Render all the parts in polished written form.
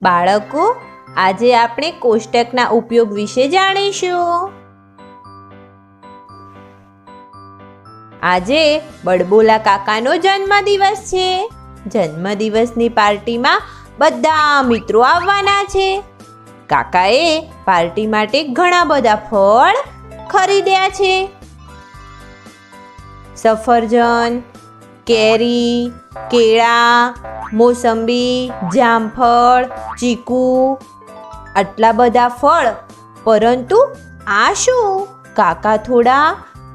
બાળકો, આજે આપણે કોષ્ટકના ઉપયોગ વિશે જાણીશું. આજે બડબોલા કાકાનો જન્મદિવસ છે. જન્મદિવસની પાર્ટીમાં બધા મિત્રો આવવાના છે. કાકાએ પાર્ટી માટે ઘણા બધા ફળ ખરીદ્યા છે. સફરજન, કેરી, કેળા, મોસંબી, જામફળ, ચીકુ, આટલા બધા ફળ. પરંતુ આ શું? કાકા થોડા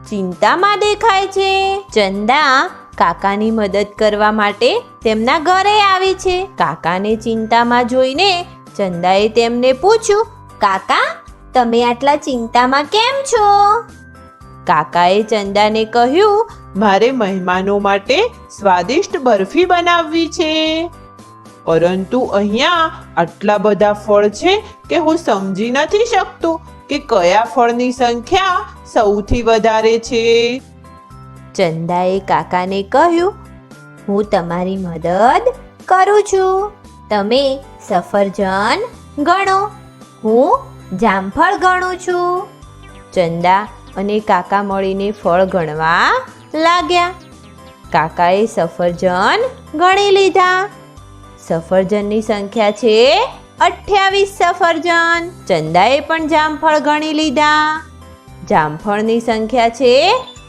ચિંતામાં દેખાય છે. ચંદા કાકાની મદદ કરવા માટે તેમના ઘરે આવી છે. કાકાને ચિંતામાં જોઈને ચંદાએ તેમને પૂછ્યું, કાકા, તમે આટલા ચિંતામાં કેમ છો? કાકાએ ચંદાને કહ્યું, મારે મહેમાનો માટે સ્વાદિષ્ટ બરફી બનાવવી છે, પરંતુ અહીંયા આટલા બધા ફળ છે કે હું સમજી નથી શકતો કે કયા ફળની સંખ્યા સૌથી વધારે છે. ચંદાએ કાકાને કહ્યું, હું તમારી મદદ કરું છું. તમે સફરજન ગણો, હું જામફળ ગણું છું. ચંદા અને કાકા મળીને ફળ ગણવા લાગ્યા. કાકાએ સફરજન ગણી લીધા. સફરજનની સંખ્યા છે 28 સફરજન. ચંદાએ પણ જામફળ ગણી લીધા. જામફળની સંખ્યા છે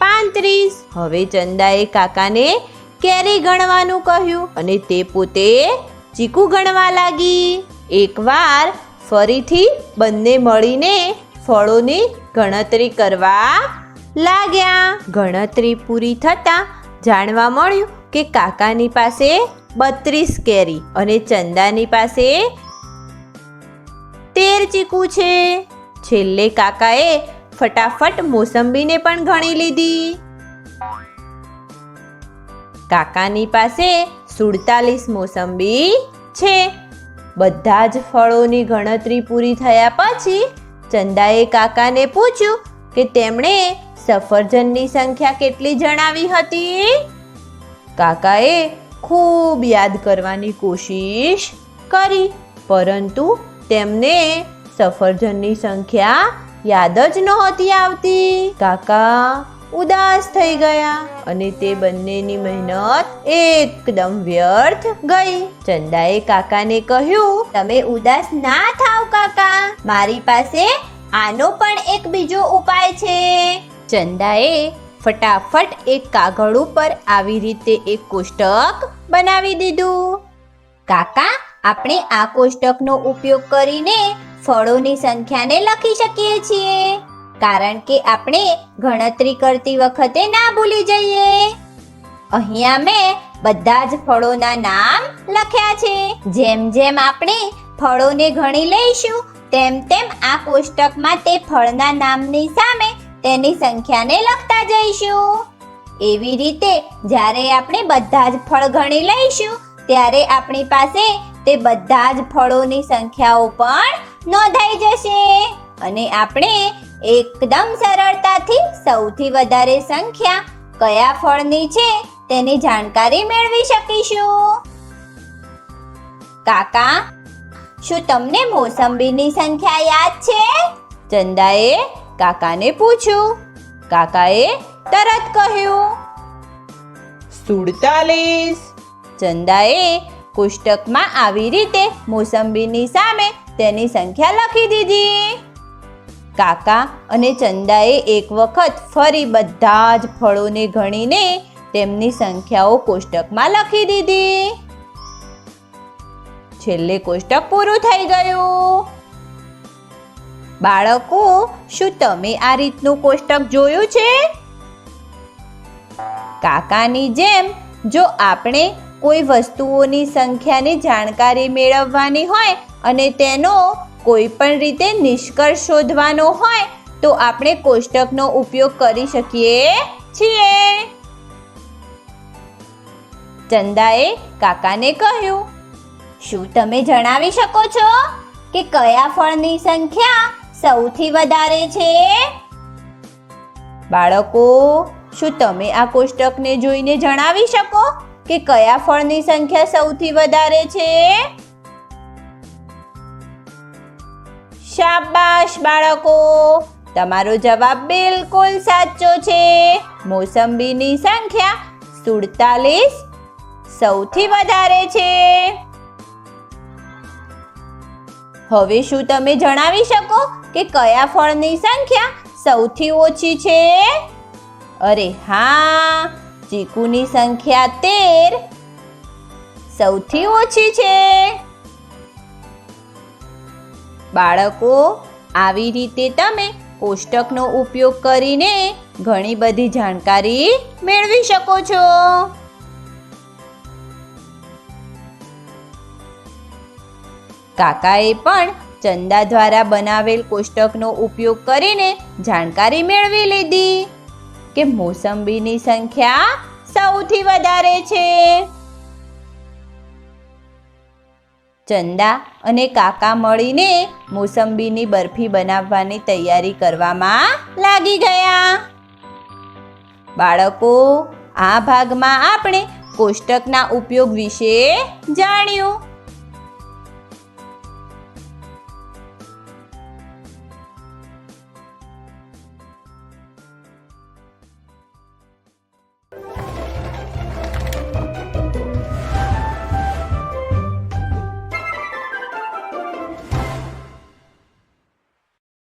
35. હવે ચંદાએ કાકાને કેરી ગણવાનું કહ્યું અને તે પોતે ચીકુ ગણવા લાગી. એકવાર ફરીથી બંને મળીને ફળોની ગણતરી કરવા લાગ્યા. ગણતરી પૂરી થતાં જાણવા મળ્યું કે કાકાની પાસે 32 કેરી અને ચંદાની પાસે 13 ચીકુ છે. છેલ્લે કાકાએ ફટાફટ મોસંબીને પણ ગણી લીધી. કાકાની પાસે 47 મોસંબી છે. બધા જ ફળોની ગણતરી પૂરી થયા પછી ચંદાએ કાકાને પૂછ્યું કે તેમણે સફરજનની સંખ્યા કેટલી જણાવી હતી. કાકાએ ખૂબ યાદ કરવાની કોશિશ કરી, પરંતુ તેમને સફરજનની સંખ્યા યાદ જ નહોતી આવતી. કાકા ઉદાસ થઈ ગયા અને તે બંનેની મહેનત એકદમ વ્યર્થ ગઈ. ચંદાએ કાકાને કહ્યું, તમે ઉદાસ ના થાવ કાકા, મારી પાસે આનો પણ એક બીજો ઉપાય છે. ચંદાએ ફટાફટ એક કાગળ ઉપર આવી રીતે એક કોષ્ટક બનાવી દીધું. કાકા, આપણે આ કોષ્ટકનો ઉપયોગ કરીને ફળોની સંખ્યાને લખી શકીએ છીએ, કારણ કે આપણે ગણતરી કરતી વખતે ના ભૂલી જઈએ. અહીંયા મેં બધા જ ફળોના નામ લખ્યા છે. જેમ જેમ આપણે ફળોને ગણી લઈશું તેમ તેમ આ કોષ્ટકમાં તે ફળના નામની સામે તેની સંખ્યાને લખતા જઈશું. એવી રીતે જ્યારે આપણે બધા જ ફળ ગણી લઈશું ત્યારે આપણી પાસે તે બધા જ ફળોની સંખ્યાઓ પણ નોંધાઈ જશે અને આપણે એકદમ સરળતાથી સૌથી વધારે સંખ્યા કયા ફળની છે તેની જાણકારી મેળવી શકીશું. કાકા, શું તમને મોસંબીની સંખ્યા યાદ છે? ચંદાએ કાકાને પૂછ્યું. કાકાએ તરત કહ્યું, 47. ચંદાએ કોષ્ટકમાં આવી રીતે મોસંબીની સામે તેની સંખ્યા લખી દીધી. કાકા અને ચંદાએ એક વખત ફરી બધા જ ફળોને ગણીને તેમની સંખ્યાઓ કોષ્ટકમાં લખી દીધી. છેલ્લે કોષ્ટક પૂરું થઈ ગયું. બાળકો, શું તમે આ રીતનું કોષ્ટક જોયું છે? કાકાની જેમ જો આપણે કોઈ વસ્તુઓની સંખ્યાની જાણકારી મેળવવાની હોય અને તેનો કોઈ પણ રીતે નિષ્કર્ષ શોધવાનો હોય તો આપણે કોષ્ટકનો ઉપયોગ કરી શકીએ છીએ. ચંદાએ કાકાને કહ્યું, શું તમે જણાવી શકો છો કે કયા ફળની સંખ્યા સૌથી વધારે છે? બાળકો, શું તમે આ કોષ્ટકને જોઈને જણાવી શકો કે કયા ફળની સંખ્યા સૌથી વધારે છે? શાબાશ બાળકો, તમારો જવાબ બિલકુલ સાચો છે. મોસંબીની સંખ્યા 47 સૌથી વધારે છે. હવે શું તમે જણાવી શકો કે કયા ફળની સંખ્યા સૌથી ઓછી છે? અરે હા, ચીકુની સંખ્યા 13 સૌથી ઓછી છે. બાળકો, આવી રીતે તમે કોષ્ટકનો ઉપયોગ કરીને ઘણી બધી જાણકારી મેળવી શકો છો. કાકાએ પણ ચંદા દ્વારા બનાવેલ કોષ્ટકનો ઉપયોગ કરીને જાણકારી મેળવી લીધી કે મોસંબીની સંખ્યા સૌથી વધારે છે. ચંદા અને કાકા મળીને મોસંબીની બરફી બનાવવાની તૈયારી કરવામાં લાગી ગયા. બાળકો, આ ભાગમાં આપણે કોષ્ટકના ઉપયોગ વિશે જાણ્યું.